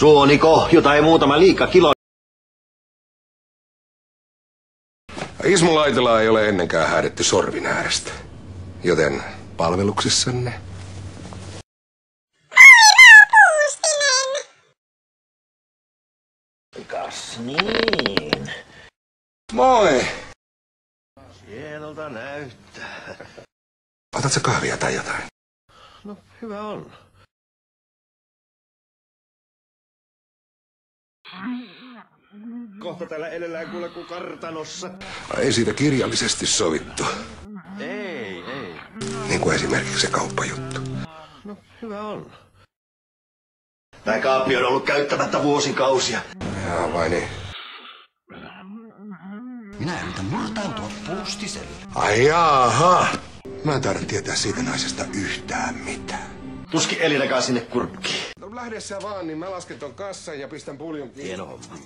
Suoniko, jota ei muutama liika kilo. Ismo Laitelaa ei ole ennenkään häädetty sorvin äärestä, joten palveluksessanne. Kas niin. Moi! Hienolta näyttää. Otatko kahvia tai jotain? No, hyvä on. Kohta täällä elellään kuule kuin kartanossa. Ei siitä kirjallisesti sovittu. Ei. Niin kuin esimerkiksi se kauppajuttu. No, hyvä on. Tää kaappi on ollut käyttämättä vuosikausia. Jaa, vai niin? Minä yritän murtautua Puustiselle. Ai jaha! Mä en taida tietää siitä naisesta yhtään mitään. Tuskin Elinakaan sinne kurkkiin. No lähde sä vaan, niin mä lasken ton kassan ja pistän puljon. Hieno homma.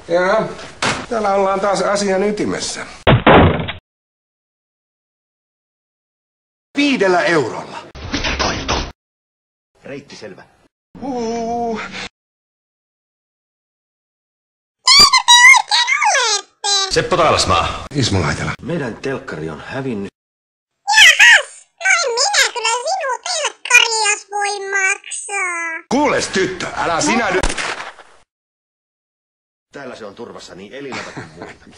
Jaa, täällä ollaan taas asian ytimessä. 5 eurolla. Reitti selvä. Seppo Taalasmaa. Ismo Laitela. Meidän telkkari on hävinnyt. Noin minä kyllä sinun telkkari, jos voi maksaa. Kuules tyttö, älä sinä nyt... Täällä se on turvassa niin Elinalta kuin muiltakin.